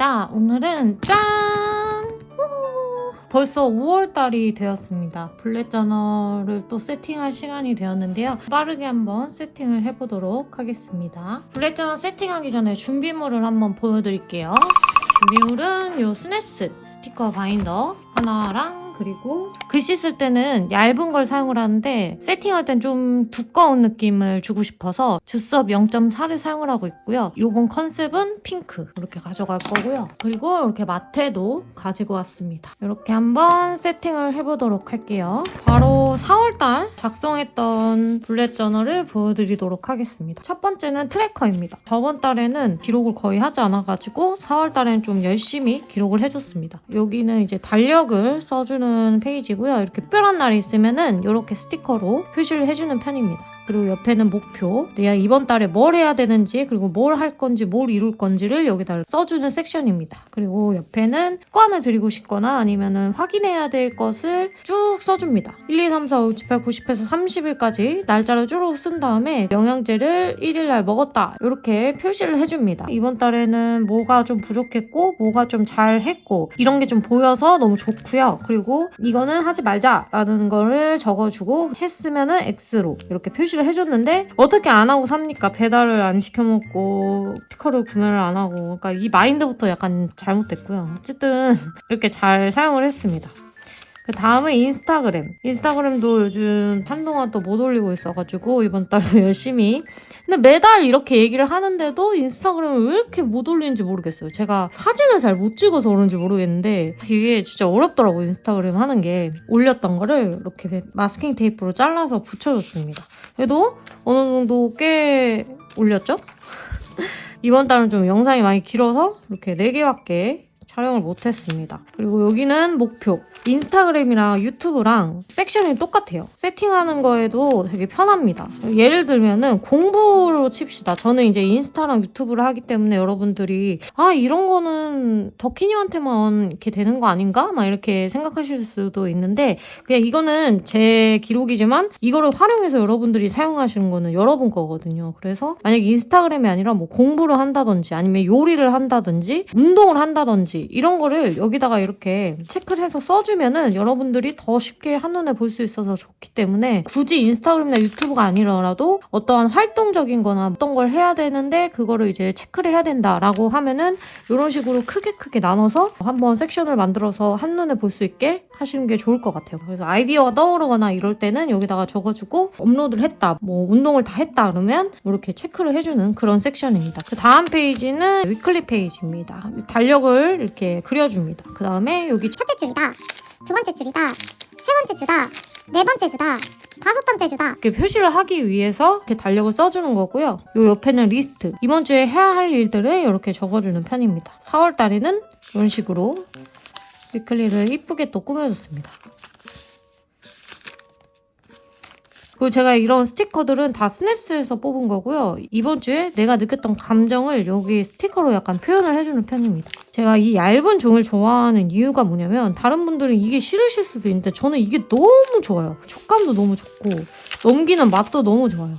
입니다. 오늘은 짠! 벌써 5월달이 되었습니다. 블랙 저널을 또 세팅할 시간이 되었는데요. 빠르게 한번 세팅을 해보도록 하겠습니다. 블랙 저널 세팅하기 전에 준비물을 한번 보여드릴게요. 준비물은 요 스냅스 스티커 바인더 하나랑 그리고 글씨 쓸 때는 얇은 걸 사용을 하는데 세팅할 땐 좀 두꺼운 느낌을 주고 싶어서 주섭 0.4를 사용을 하고 있고요. 요번 컨셉은 핑크 이렇게 가져갈 거고요. 그리고 이렇게 마테도 가지고 왔습니다. 이렇게 한번 세팅을 해보도록 할게요. 바로 4월달 작성했던 블랙 저널을 보여드리도록 하겠습니다. 첫 번째는 트래커입니다. 저번 달에는 기록을 거의 하지 않아가지고 4월달에는 좀 열심히 기록을 해줬습니다. 여기는 이제 달력을 써주는 페이지고요. 이렇게 특별한 날이 있으면은 이렇게 스티커로 표시를 해주는 편입니다. 그리고 옆에는 목표, 내가 이번 달에 뭘 해야 되는지 그리고 뭘 할 건지 뭘 이룰 건지를 여기다 써주는 섹션입니다. 그리고 옆에는 습관을 들이고 싶거나 아니면은 확인해야 될 것을 쭉 써줍니다. 1, 2, 3, 4, 5, 6, 7, 8, 90에서 30일까지 날짜를 쭉 쓴 다음에 영양제를 1일날 먹었다 이렇게 표시를 해줍니다. 이번 달에는 뭐가 좀 부족했고 뭐가 좀 잘했고 이런 게 좀 보여서 너무 좋고요. 그리고 이거는 하지 말자라는 거를 적어주고 했으면은 X로 이렇게 표시를 해줬는데 어떻게 안 하고 삽니까? 배달을 안 시켜먹고 스티커를 구매를 안 하고 그러니까 이 마인드부터 약간 잘못됐고요. 어쨌든 이렇게 잘 사용을 했습니다. 그 다음은 인스타그램도 요즘 한동안 또 못 올리고 있어가지고 이번 달도 열심히 근데 매달 이렇게 얘기를 하는데도 인스타그램을 왜 이렇게 못 올리는지 모르겠어요. 제가 사진을 잘 못 찍어서 그런지 모르겠는데 이게 진짜 어렵더라고요. 인스타그램 하는 게. 올렸던 거를 이렇게 마스킹 테이프로 잘라서 붙여줬습니다. 그래도 어느 정도 꽤 올렸죠? 이번 달은 좀 영상이 많이 길어서 이렇게 4개밖에 촬영을 못했습니다. 그리고 여기는 목표. 인스타그램이랑 유튜브랑 섹션이 똑같아요. 세팅하는 거에도 되게 편합니다. 예를 들면은 공부로 칩시다. 저는 이제 인스타랑 유튜브를 하기 때문에 여러분들이 이런 거는 덕희님한테만 이렇게 되는 거 아닌가? 막 이렇게 생각하실 수도 있는데 그냥 이거는 제 기록이지만 이거를 활용해서 여러분들이 사용하시는 거는 여러분 거거든요. 그래서 만약에 인스타그램이 아니라 뭐 공부를 한다든지 아니면 요리를 한다든지 운동을 한다든지 이런 거를 여기다가 이렇게 체크를 해서 써주면은 여러분들이 더 쉽게 한눈에 볼 수 있어서 좋기 때문에 굳이 인스타그램이나 유튜브가 아니더라도 어떠한 활동적인 거나 어떤 걸 해야 되는데 그거를 이제 체크를 해야 된다라고 하면은 이런 식으로 크게 나눠서 한번 섹션을 만들어서 한눈에 볼 수 있게 하시는 게 좋을 것 같아요. 그래서 아이디어가 떠오르거나 이럴 때는 여기다가 적어주고 업로드를 했다, 뭐 운동을 다 했다 그러면 이렇게 체크를 해주는 그런 섹션입니다. 그 다음 페이지는 위클리 페이지입니다. 달력을 이렇게 그려줍니다. 그 다음에 여기 첫째 줄이다, 두 번째 줄이다, 세 번째 주다, 네 번째 주다, 다섯 번째 주다 이렇게 표시를 하기 위해서 이렇게 달력을 써주는 거고요. 요 옆에는 리스트. 이번 주에 해야 할 일들을 이렇게 적어주는 편입니다. 4월 달에는 이런 식으로 위클리를 이쁘게 또 꾸며줬습니다. 그리고 제가 이런 스티커들은 다 스냅스에서 뽑은 거고요. 이번 주에 내가 느꼈던 감정을 여기 스티커로 약간 표현을 해주는 편입니다. 제가 이 얇은 종이를 좋아하는 이유가 뭐냐면 다른 분들은 이게 싫으실 수도 있는데 저는 이게 너무 좋아요. 촉감도 너무 좋고 넘기는 맛도 너무 좋아요.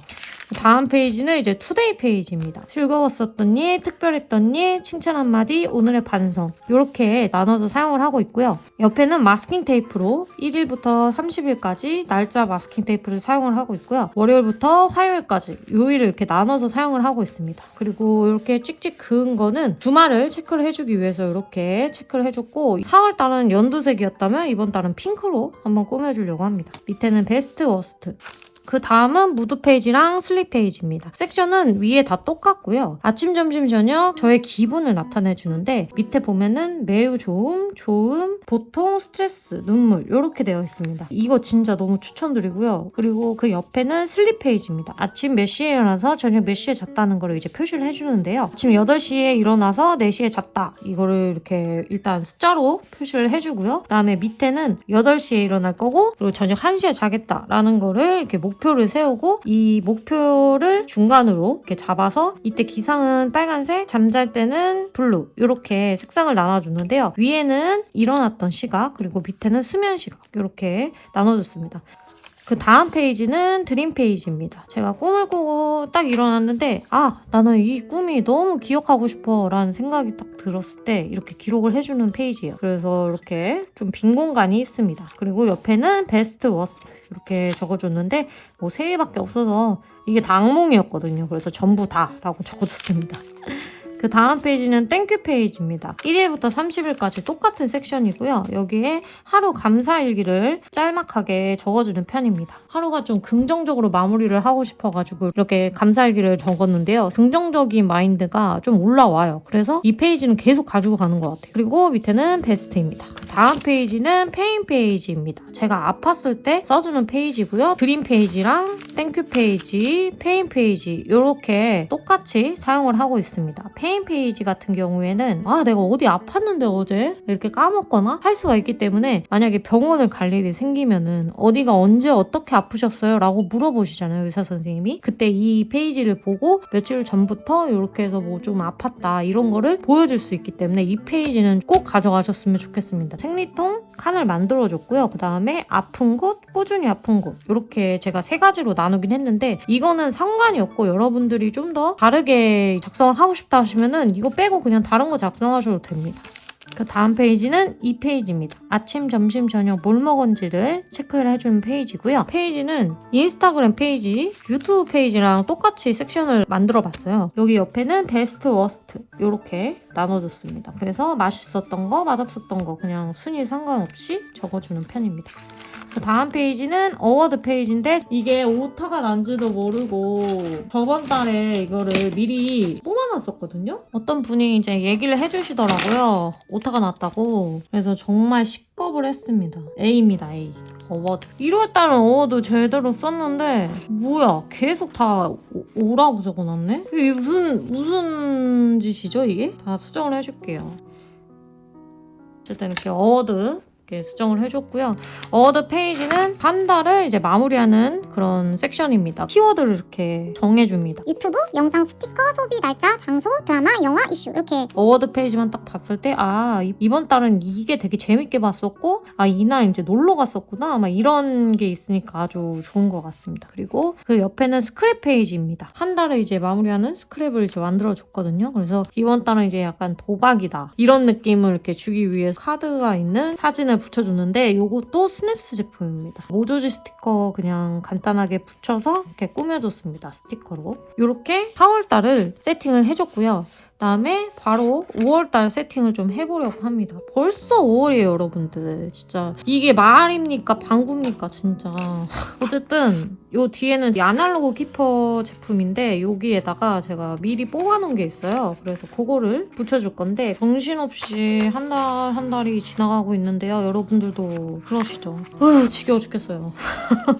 다음 페이지는 이제 투데이 페이지입니다. 즐거웠었던 일, 특별했던 일, 칭찬 한마디, 오늘의 반성 이렇게 나눠서 사용을 하고 있고요. 옆에는 마스킹 테이프로 1일부터 30일까지 날짜 마스킹 테이프를 사용을 하고 있고요. 월요일부터 화요일까지 요일을 이렇게 나눠서 사용을 하고 있습니다. 그리고 이렇게 찍찍 그은 거는 주말을 체크를 해주기 위해서 이렇게 체크를 해줬고 4월 달은 연두색이었다면 이번 달은 핑크로 한번 꾸며주려고 합니다. 밑에는 베스트, 워스트 그 다음은 무드 페이지랑 슬립 페이지입니다. 섹션은 위에 다 똑같고요. 아침, 점심, 저녁 저의 기분을 나타내주는데 밑에 보면은 매우 좋음, 보통, 스트레스, 눈물 이렇게 되어 있습니다. 이거 진짜 너무 추천드리고요. 그리고 그 옆에는 슬립 페이지입니다. 아침 몇 시에 일어나서 저녁 몇 시에 잤다는 거를 이제 표시를 해주는데요. 아침 8시에 일어나서 4시에 잤다. 이거를 이렇게 일단 숫자로 표시를 해주고요. 그 다음에 밑에는 8시에 일어날 거고 그리고 저녁 1시에 자겠다라는 거를 이렇게 목표를 세우고 이 목표를 중간으로 이렇게 잡아서 이때 기상은 빨간색, 잠잘 때는 블루 이렇게 색상을 나눠주는데요. 위에는 일어났던 시각 그리고 밑에는 수면 시각 이렇게 나눠줬습니다. 그 다음 페이지는 드림 페이지입니다. 제가 꿈을 꾸고 딱 일어났는데 나는 이 꿈이 너무 기억하고 싶어 라는 생각이 딱 들었을 때 이렇게 기록을 해주는 페이지예요. 그래서 이렇게 좀 빈 공간이 있습니다. 그리고 옆에는 베스트 워스트 이렇게 적어줬는데 뭐 3개밖에 없어서 이게 다 악몽이었거든요. 그래서 전부 다 라고 적어줬습니다. 그 다음 페이지는 땡큐 페이지입니다. 1일부터 30일까지 똑같은 섹션이고요. 여기에 하루 감사일기를 짤막하게 적어주는 편입니다. 하루가 좀 긍정적으로 마무리를 하고 싶어가지고 이렇게 감사일기를 적었는데요. 긍정적인 마인드가 좀 올라와요. 그래서 이 페이지는 계속 가지고 가는 것 같아요. 그리고 밑에는 베스트입니다. 그 다음 페이지는 페인 페이지입니다. 제가 아팠을 때 써주는 페이지고요. 드림 페이지랑 땡큐 페이지, 페인 페이지 이렇게 똑같이 사용을 하고 있습니다. 페인 페이지 같은 경우에는 내가 어디 아팠는데 어제 이렇게 까먹거나 할 수가 있기 때문에 만약에 병원을 갈 일이 생기면은 어디가 언제 어떻게 아프셨어요? 라고 물어보시잖아요, 의사 선생님이. 그때 이 페이지를 보고 며칠 전부터 이렇게 해서 뭐 좀 아팠다 이런 거를 보여줄 수 있기 때문에 이 페이지는 꼭 가져가셨으면 좋겠습니다. 생리통 칸을 만들어줬고요. 그 다음에 아픈 곳, 꾸준히 아픈 곳 이렇게 제가 3가지로 나누긴 했는데 이거는 상관이 없고 여러분들이 좀 더 다르게 작성을 하고 싶다 하시면은 이거 빼고 그냥 다른 거 작성하셔도 됩니다. 그 다음 페이지는 이 페이지입니다. 아침, 점심, 저녁 뭘 먹은지를 체크를 해주는 페이지고요. 페이지는 인스타그램 페이지, 유튜브 페이지랑 똑같이 섹션을 만들어봤어요. 여기 옆에는 베스트, 워스트 이렇게 나눠줬습니다. 그래서 맛있었던 거, 맛없었던 거 그냥 순위 상관없이 적어주는 편입니다. 그 다음 페이지는 어워드 페이지인데 이게 오타가 난지도 모르고 저번 달에 이거를 미리 뽑아놨었거든요. 어떤 분이 이제 얘기를 해주시더라고요. 오타가 났다고. 그래서 정말 식겁을 했습니다. A입니다, A. 어워드. 1월달은 어워드 제대로 썼는데 뭐야 계속 다 O라고 적어놨네? 이게 무슨 짓이죠 이게? 다 수정을 해줄게요. 어쨌든 이렇게 어워드 이렇게 수정을 해줬고요. 어워드 페이지는 한 달을 이제 마무리하는 그런 섹션입니다. 키워드를 이렇게 정해줍니다. 유튜브, 영상, 스티커, 소비, 날짜, 장소, 드라마, 영화, 이슈 이렇게 어워드 페이지만 딱 봤을 때 이번 달은 이게 되게 재밌게 봤었고 이날 이제 놀러 갔었구나 막 이런 게 있으니까 아주 좋은 것 같습니다. 그리고 그 옆에는 스크랩 페이지입니다. 한 달을 이제 마무리하는 스크랩을 이제 만들어줬거든요. 그래서 이번 달은 이제 약간 도박이다 이런 느낌을 이렇게 주기 위해서 카드가 있는 사진을 붙여줬는데 이것도 스냅스 제품입니다. 모조지 스티커 그냥 간단하게 붙여서 이렇게 꾸며줬습니다. 스티커로. 이렇게 4월달을 세팅을 해줬고요. 그다음에 바로 5월달 세팅을 좀 해보려고 합니다. 벌써 5월이에요 여러분들. 진짜 이게 말입니까 방구입니까 진짜. 어쨌든 요 뒤에는 아날로그 키퍼 제품인데 여기에다가 제가 미리 뽑아놓은 게 있어요. 그래서 그거를 붙여줄 건데 정신없이 한 달 한 달이 지나가고 있는데요. 여러분들도 그러시죠? 지겨워 죽겠어요.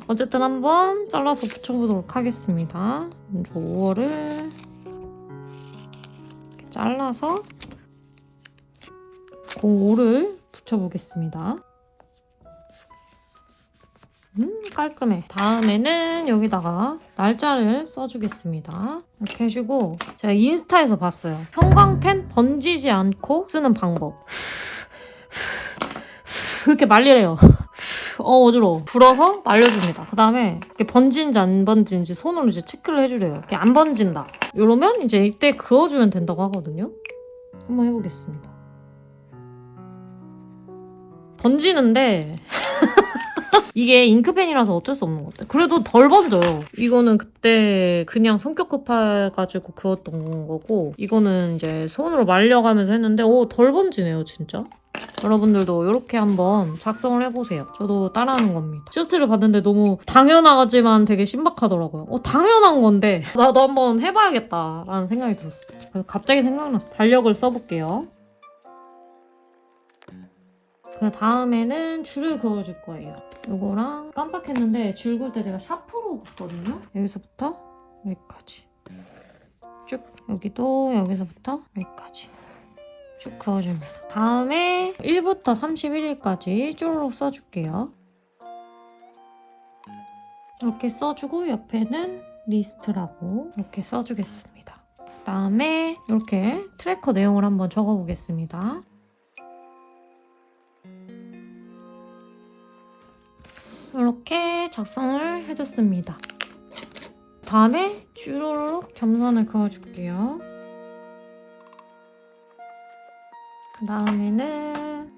어쨌든 한번 잘라서 붙여보도록 하겠습니다. 먼저 5월을 잘라서 05를 붙여보겠습니다. 깔끔해. 다음에는 여기다가 날짜를 써주겠습니다. 이렇게 해주고 제가 인스타에서 봤어요. 형광펜 번지지 않고 쓰는 방법. 이렇게 말리래요. 어지러워. 불어서 말려줍니다. 그 다음에 이렇게 번진지 안 번진지 손으로 이제 체크를 해주래요. 이렇게 안 번진다. 이러면 이제 이때 그어주면 된다고 하거든요. 한번 해보겠습니다. 번지는데 이게 잉크펜이라서 어쩔 수 없는 것 같아요. 그래도 덜 번져요. 이거는 그때 그냥 성격 급해가지고 그었던 거고 이거는 이제 손으로 말려가면서 했는데 덜 번지네요 진짜. 여러분들도 이렇게 한번 작성을 해보세요. 저도 따라하는 겁니다. 티셔츠를 봤는데 너무 당연하지만 되게 신박하더라고요. 당연한 건데 나도 한번 해봐야겠다라는 생각이 들었어요. 그래서 갑자기 생각났어요. 달력을 써볼게요. 그 다음에는 줄을 그어줄 거예요. 이거랑 깜빡했는데 줄 그을 때 제가 샤프로 긋거든요. 여기서부터 여기까지 쭉, 여기도 여기서부터 여기까지 쭉 그어줍니다. 다음에 1부터 31일까지 쭈루룩 써줄게요. 이렇게 써주고 옆에는 리스트라고 이렇게 써주겠습니다. 그 다음에 이렇게 트래커 내용을 한번 적어보겠습니다. 이렇게 작성을 해줬습니다. 다음에 쭈루룩 점선을 그어줄게요. 그 다음에는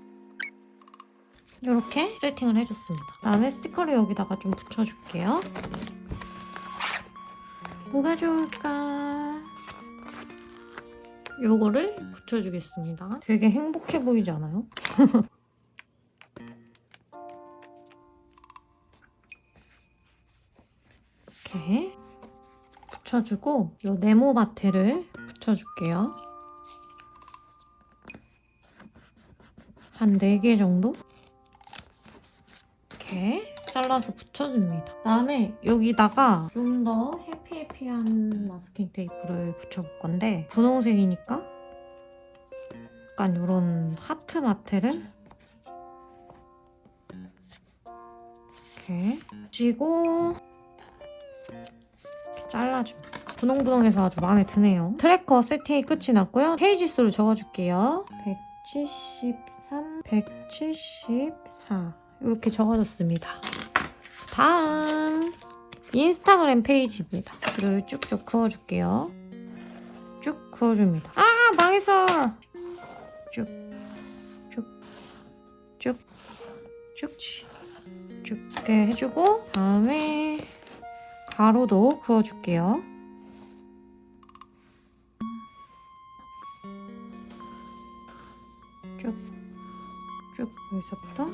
이렇게 세팅을 해줬습니다. 그 다음에 스티커를 여기다가 좀 붙여줄게요. 뭐가 좋을까? 요거를 붙여주겠습니다. 되게 행복해 보이지 않아요? 이렇게 붙여주고 요 네모 마테를 붙여줄게요. 한 4개 정도? 이렇게 잘라서 붙여줍니다. 그다음에 여기다가 좀 더 해피해피한 마스킹 테이프를 붙여볼 건데 분홍색이니까 약간 이런 하트 마테를 이렇게 붙이고 이렇게 잘라줍니다. 분홍분홍해서 아주 마음에 드네요. 트래커 세팅이 끝이 났고요. 페이지 수를 적어줄게요. 173, 174 이렇게 적어줬습니다. 다음 인스타그램 페이지입니다. 줄을 쭉쭉 그어줄게요. 쭉 그어줍니다. 아 망했어. 쭉 이렇게 해주고 다음에 가로도 그어줄게요. 쭉 여기서부터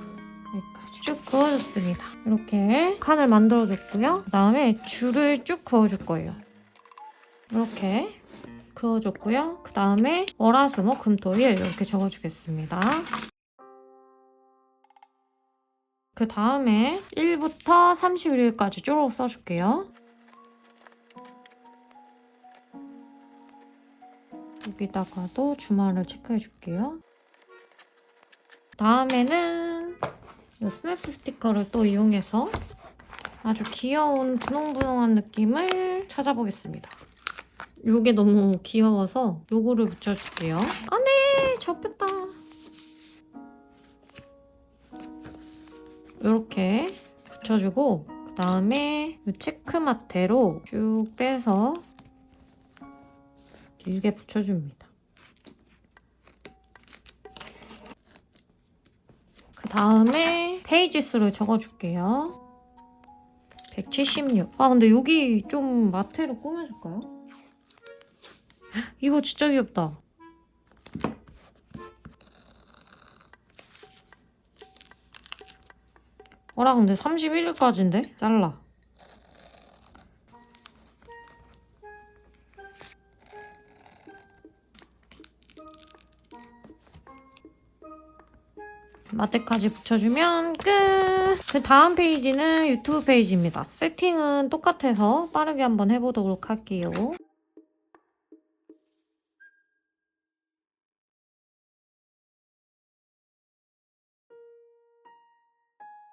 여기까지 쭉 그어줬습니다. 이렇게 칸을 만들어줬고요. 그 다음에 줄을 쭉 그어줄 거예요. 이렇게 그어줬고요. 그 다음에 월화수목 금토일 이렇게 적어주겠습니다. 그 다음에 1부터 31일까지 쪼록 써줄게요. 여기다가도 주말을 체크해줄게요. 다음에는 이 스냅스 스티커를 또 이용해서 아주 귀여운 분홍분홍한 느낌을 찾아보겠습니다. 이게 너무 귀여워서 요거를 붙여줄게요. 아, 네! 접혔다. 이렇게 붙여주고 그 다음에 이 체크 마테로 쭉 빼서 길게 붙여줍니다. 그 다음에 페이지 수를 적어줄게요. 176. 아 근데 여기 좀 마테로 꾸며줄까요? 이거 진짜 귀엽다. 어라 근데 31일까지인데? 잘라. 마테까지 붙여주면 끝! 그 다음 페이지는 유튜브 페이지입니다. 세팅은 똑같아서 빠르게 한번 해보도록 할게요.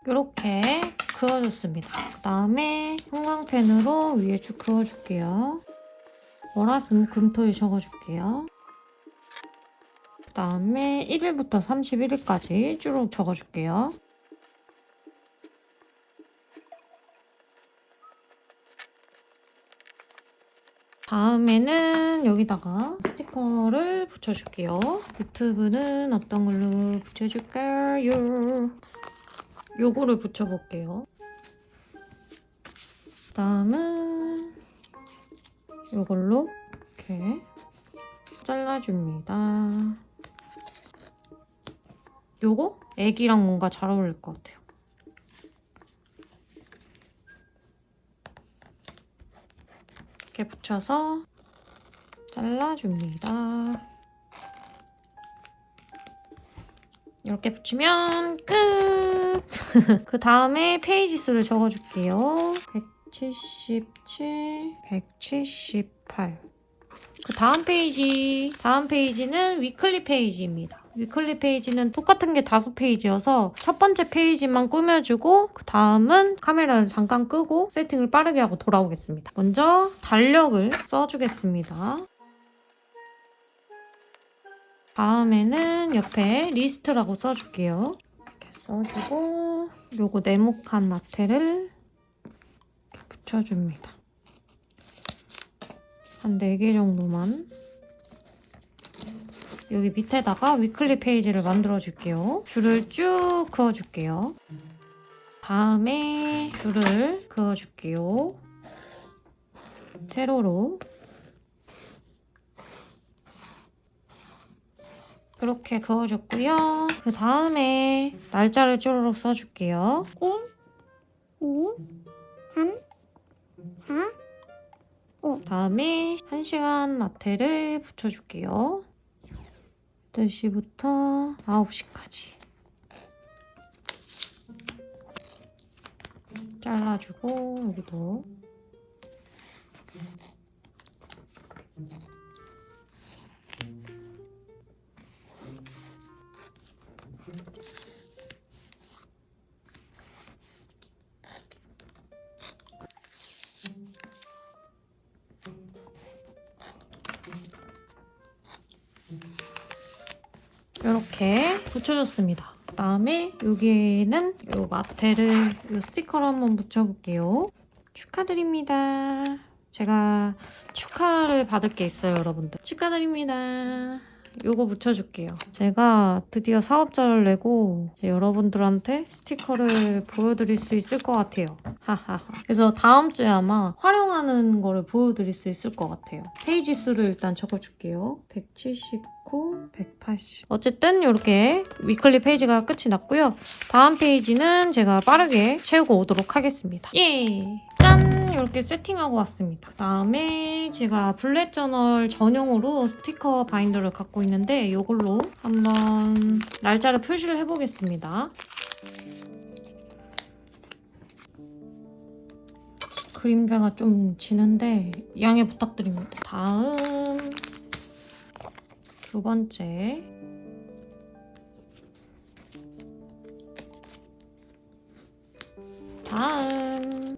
이렇게 그어줬습니다. 그 다음에 형광펜으로 위에 쭉 그어줄게요. 월화수목 금토일 적어줄게요. 그 다음에 1일부터 31일까지 쭉 적어줄게요. 다음에는 여기다가 스티커를 붙여줄게요. 유튜브는 어떤 걸로 붙여줄까요? 요거를 붙여볼게요. 그 다음은 요걸로 이렇게 잘라줍니다. 요거 애기랑 뭔가 잘 어울릴 것 같아요. 이렇게 붙여서 잘라줍니다. 이렇게 붙이면 끝! 그 다음에 페이지 수를 적어줄게요. 177, 178. 그 다음 페이지는 위클리 페이지입니다. 위클리 페이지는 똑같은 게 5페이지여서 첫 번째 페이지만 꾸며주고 그 다음은 카메라를 잠깐 끄고 세팅을 빠르게 하고 돌아오겠습니다. 먼저 달력을 써주겠습니다. 다음에는 옆에 리스트라고 써줄게요. 이렇게 써주고 요거 네모칸 마테를 붙여줍니다. 한 4개 정도만. 여기 밑에다가 위클리 페이지를 만들어줄게요. 줄을 쭉 그어줄게요. 다음에 줄을 그어줄게요. 세로로. 이렇게 그어줬고요. 그 다음에 날짜를 쪼르륵 써줄게요. 1, 2, 3, 4, 5. 다음에 1시간 마테를 붙여줄게요. 8시부터 9시까지. 잘라주고 여기도. 이렇게 붙여줬습니다. 그 다음에 여기에는 이 마테를 이 스티커를 한번 붙여볼게요. 축하드립니다. 제가 축하를 받을 게 있어요, 여러분들. 축하드립니다. 요거 붙여줄게요. 제가 드디어 사업자를 내고 여러분들한테 스티커를 보여드릴 수 있을 것 같아요. 하하하. 그래서 다음 주에 아마 활용하는 거를 보여드릴 수 있을 것 같아요. 페이지 수를 일단 적어줄게요. 179, 180. 어쨌든 이렇게 위클리 페이지가 끝이 났고요. 다음 페이지는 제가 빠르게 채우고 오도록 하겠습니다. 예! 짠! 이렇게 세팅하고 왔습니다. 그다음에 제가 블랙 저널 전용으로 스티커 바인더를 갖고 있는데 이걸로 한번 날짜를 표시를 해보겠습니다. 그림자가 좀 지는데 양해 부탁드립니다. 다음 두 번째 다음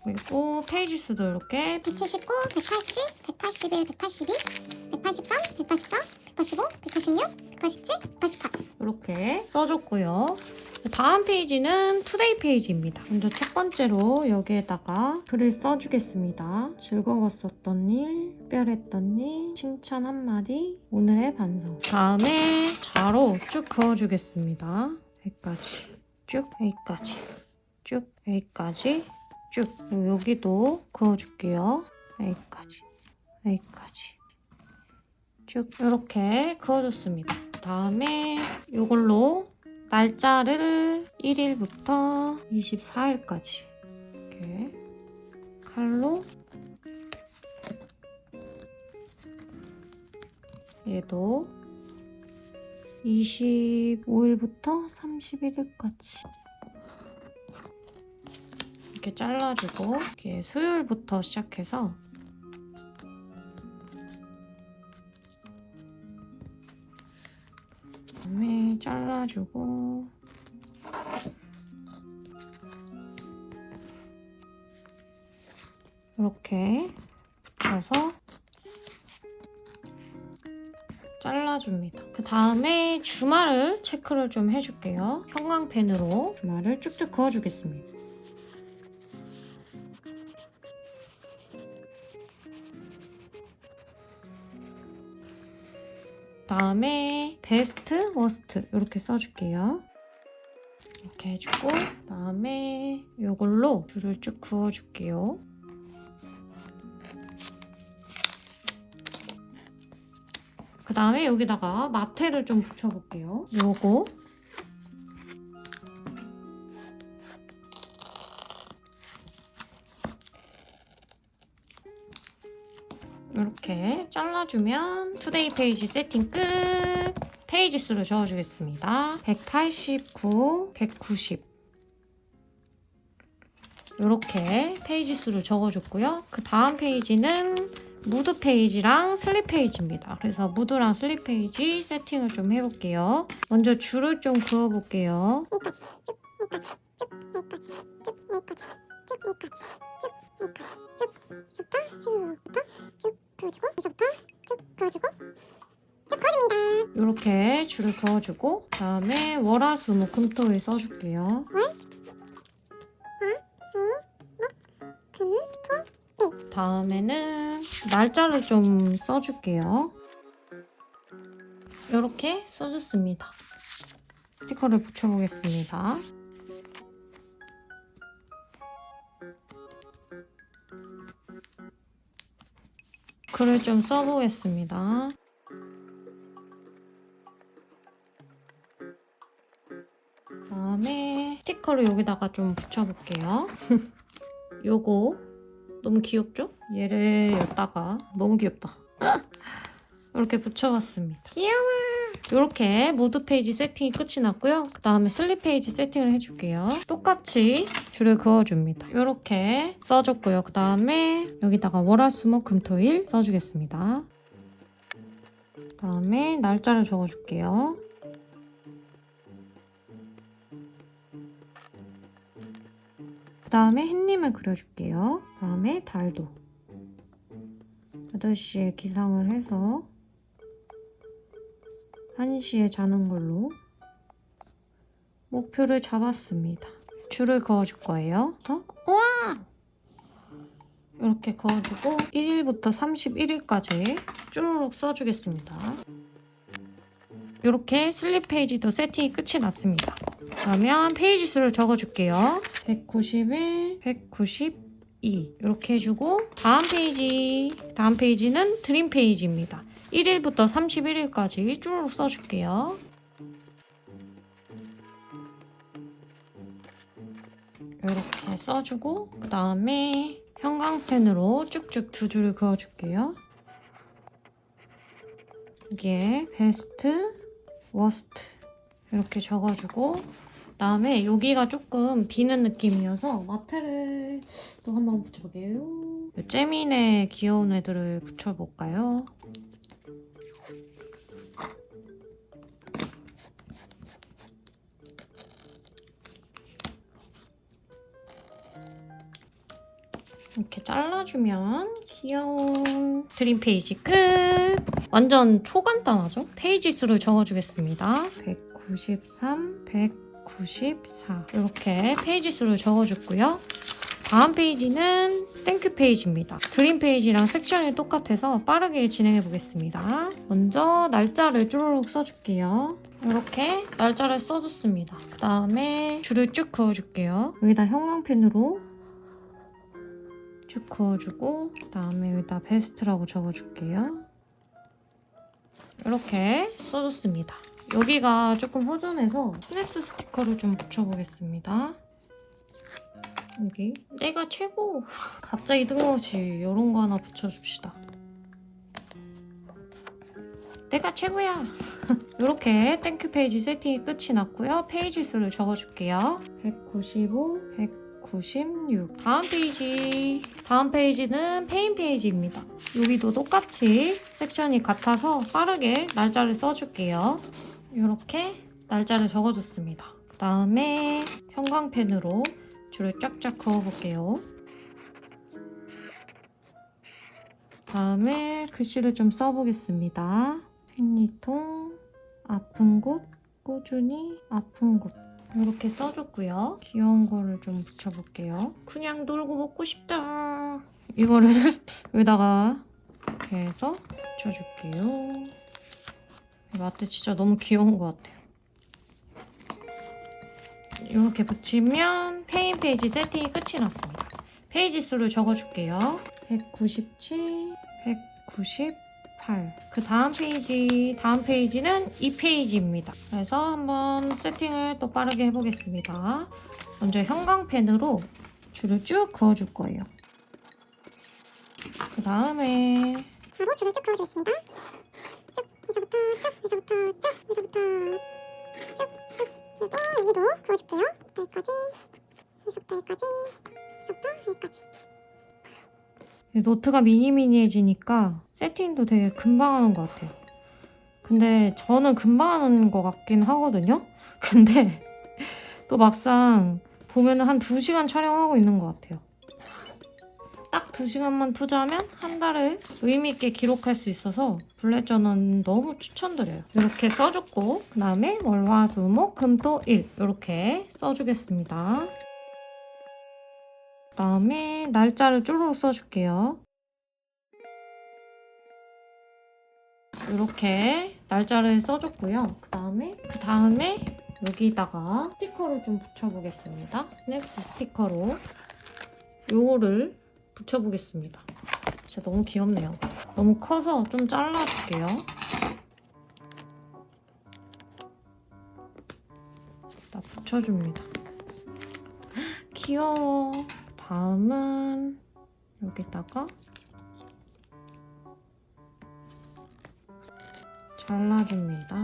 그리고 페이지 수도 이렇게 179, 180, 181, 182, 183, 184, 185, 186, 187, 188. 이렇게 써줬고요. 다음 페이지는 투데이 페이지입니다. 먼저 첫 번째로 여기에다가 글을 써주겠습니다. 즐거웠었던 일, 특별했던 일, 칭찬 한마디, 오늘의 반성. 다음에 자로 쭉 그어주겠습니다. 여기까지 쭉, 여기까지 쭉, 여기까지 쭉. 그리고 여기도 그어줄게요. 여기까지, 여기까지 쭉 이렇게 그어줬습니다. 다음에 이걸로 날짜를 1일부터 24일까지 이렇게 칼로 얘도 25일부터 31일까지 이렇게 잘라주고 이렇게 수요일부터 시작해서 그다음에 잘라주고 이렇게 붙여서 잘라줍니다. 그 다음에 주말을 체크를 좀 해줄게요. 형광펜으로 주말을 쭉쭉 그어주겠습니다. 다음에 베스트, 워스트 이렇게 써줄게요. 이렇게 해주고 그다음에 이걸로 줄을 쭉 그어줄게요. 그 다음에 여기다가 마테를 좀 붙여볼게요. 요거 이렇게 잘라주면 투데이 페이지 세팅 끝! 페이지 수를 적어주겠습니다. 189, 190 이렇게 페이지 수를 적어줬고요. 그 다음 페이지는 무드 페이지랑 슬립 페이지입니다. 그래서 무드랑 슬립 페이지 세팅을 좀 해볼게요. 먼저 줄을 좀 그어볼게요. 여기까지 쭉, 여기까지 쭉, 여기까지 쭉, 여기까지 쭉, 여기까지 쭉, 여기까지 쭉, 여기서부터 쭉 그어주고, 여기서부터 쭉 그어주고, 쭉 그어줍니다. 이렇게 줄을 그어주고 그다음에 월화수목금토일 써줄게요. 다음에는 날짜를 좀 써줄게요. 이렇게 써줬습니다. 스티커를 붙여보겠습니다. 글을 좀 써보겠습니다. 그다음에 스티커를 여기다가 좀 붙여볼게요. 요거 너무 귀엽죠? 얘를 여기다가 너무 귀엽다. 이렇게 붙여봤습니다. 귀여워! 이렇게 무드 페이지 세팅이 끝이 났고요. 그 다음에 슬립 페이지 세팅을 해줄게요. 똑같이 줄을 그어줍니다. 이렇게 써줬고요. 그 다음에 여기다가 월화수목금토일 써주겠습니다. 그 다음에 날짜를 적어줄게요. 그 다음에 햇님을 그려줄게요. 그 다음에 달도 8시에 기상을 해서 1시에 자는 걸로 목표를 잡았습니다. 줄을 그어줄 거예요. 우와! 이렇게 그어주고 1일부터 31일까지 쭈루룩 써주겠습니다. 이렇게 슬립 페이지도 세팅이 끝이 났습니다. 그러면 페이지 수를 적어줄게요. 191, 192 이렇게 해주고 다음 페이지는 드림 페이지입니다. 1일부터 31일까지 쭈루룩 써줄게요. 이렇게 써주고 그 다음에 형광펜으로 쭉쭉 두 줄을 그어줄게요. 여기에 베스트, 워스트 이렇게 적어주고 그 다음에 여기가 조금 비는 느낌이어서 마테를 또 한번 붙여볼게요. 잼민의 귀여운 애들을 붙여볼까요? 이렇게 잘라주면 귀여운 드림 페이지 끝! 완전 초간단하죠? 페이지 수를 적어주겠습니다. 193, 194 이렇게 페이지 수를 적어줬고요. 다음 페이지는 땡큐 페이지입니다. 드림 페이지랑 섹션이 똑같아서 빠르게 진행해 보겠습니다. 먼저 날짜를 쭈루룩 써줄게요. 이렇게 날짜를 써줬습니다. 그 다음에 줄을 쭉 그어줄게요. 여기다 형광펜으로 쭉 그어주고 그 다음에 여기다 베스트라고 적어줄게요. 이렇게 써줬습니다. 여기가 조금 허전해서 스냅스 스티커를 좀 붙여보겠습니다. 여기 내가 최고! 갑자기 뜬금없이 이런 거 하나 붙여줍시다. 내가 최고야! 이렇게 땡큐 페이지 세팅이 끝이 났고요. 페이지 수를 적어줄게요. 195, 196 다음 페이지는 페인 페이지입니다. 여기도 똑같이 섹션이 같아서 빠르게 날짜를 써줄게요. 이렇게 날짜를 적어줬습니다. 그 다음에 형광펜으로 줄을 쫙쫙 그어볼게요. 다음에 글씨를 좀 써보겠습니다. 생리통, 아픈 곳, 꾸준히 아픈 곳 이렇게 써줬고요. 귀여운 거를 좀 붙여볼게요. 그냥 놀고 먹고 싶다. 이거를 여기다가 이렇게 해서 붙여줄게요. 마트 진짜 너무 귀여운 것 같아요. 이렇게 붙이면 페인 페이지 세팅이 끝이 났습니다. 페이지 수를 적어줄게요. 197, 198 그 다음 페이지는 이 페이지입니다. 그래서 한번 세팅을 또 빠르게 해보겠습니다. 먼저 형광펜으로 줄을 쭉 그어줄 거예요. 그 다음에 바로 줄을 쭉 그어주겠습니다. 쭉, 여기서부터 쭉, 여기서부터 쭉, 여기서부터 쭉, 쭉. 그리고 여기도 그어줄게요. 여기까지, 여기서부터 여기까지, 여기서부터 여기까지. 노트가 미니미니해지니까 세팅도 되게 금방 하는 것 같아요. 근데 저는 금방 하는 것 같긴 하거든요. 근데 또 막상 보면은 한 2시간 촬영하고 있는 것 같아요. 딱 2시간만 투자하면 한 달을 의미 있게 기록할 수 있어서 블랙 저널은 너무 추천드려요. 이렇게 써줬고 그 다음에 월, 화, 수, 목, 금, 토, 일 이렇게 써주겠습니다. 그 다음에 날짜를 쪼르륵 써줄게요. 이렇게 날짜를 써줬고요. 그 다음에 여기다가 스티커를 좀 붙여보겠습니다. 스냅스 스티커로 요거를 붙여보겠습니다. 진짜 너무 귀엽네요. 너무 커서 좀 잘라줄게요. 딱 붙여줍니다. 귀여워. 다음은 여기다가 잘라줍니다.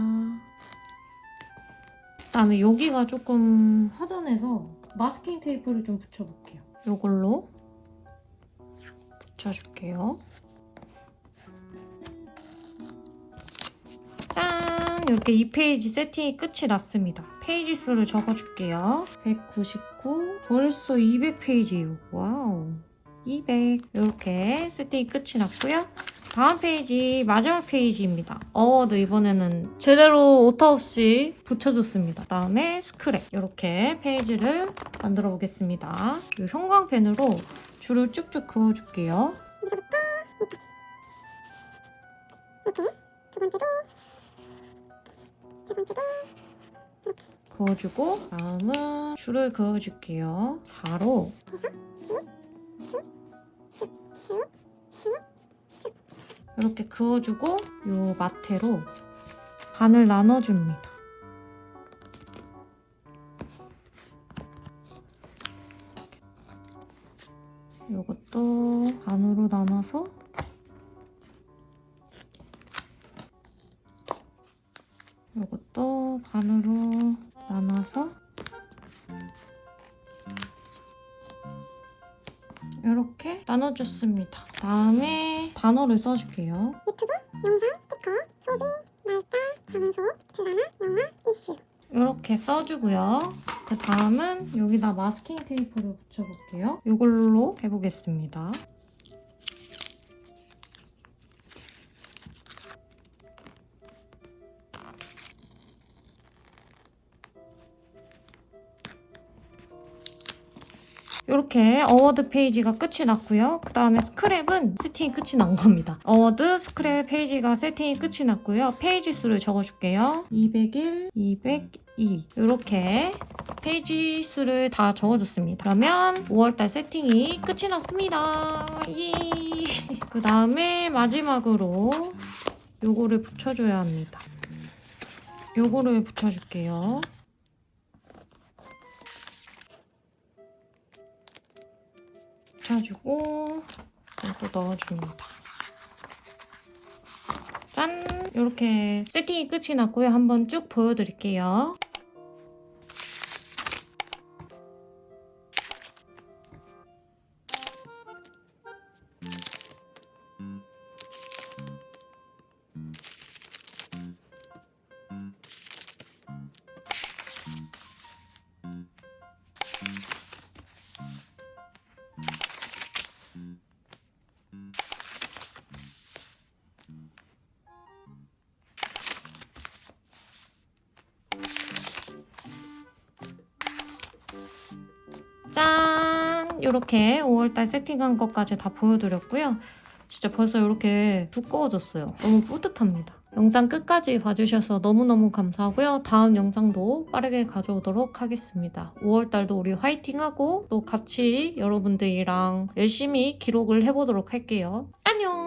그다음에 여기가 조금 허전해서 마스킹 테이프를 좀 붙여볼게요. 이걸로 붙여줄게요. 짠! 이렇게 2페이지 세팅이 끝이 났습니다. 페이지 수를 적어줄게요. 199, 벌써 200페이지예요. 와우, 200. 이렇게 세팅이 끝이 났고요. 다음 페이지, 마지막 페이지입니다. 어워드 이번에는 제대로 오타 없이 붙여줬습니다. 다음에 스크랩. 이렇게 페이지를 만들어 보겠습니다. 이 형광펜으로 줄을 쭉쭉 그어줄게요. 여기서부터 여기까지. 이렇게 두 번째도 이렇게 그어주고 다음은 줄을 그어줄게요. 자로 이렇게 그어주고 요 마테로 반을 나눠줍니다. 요것도 반으로 나눠서 요것도 반으로 나눠서 이렇게 나눠줬습니다. 다음에 단어를 써줄게요. 유튜브, 영상, 스티커, 소비, 날짜, 장소, 드라마, 영화, 이슈. 이렇게 써주고요. 그 다음은 여기다 마스킹 테이프를 붙여볼게요. 이걸로 해보겠습니다. 이렇게 어워드 페이지가 끝이 났고요. 그 다음에 스크랩은 세팅이 끝이 난 겁니다. 어워드, 스크랩 페이지가 세팅이 끝이 났고요. 페이지 수를 적어줄게요. 201, 202 이렇게 페이지 수를 다 적어줬습니다. 그러면 5월달 세팅이 끝이 났습니다. 그 다음에 마지막으로 요거를 붙여줘야 합니다. 요거를 붙여줄게요. 붙여주고 또 넣어줍니다. 짠! 이렇게 세팅이 끝이 났고요. 한번 쭉 보여드릴게요. 짠! 이렇게 5월달 세팅한 것까지 다 보여드렸고요. 진짜 벌써 이렇게 두꺼워졌어요. 너무 뿌듯합니다. 영상 끝까지 봐주셔서 너무너무 감사하고요. 다음 영상도 빠르게 가져오도록 하겠습니다. 5월달도 우리 화이팅하고 또 같이 여러분들이랑 열심히 기록을 해보도록 할게요. 안녕!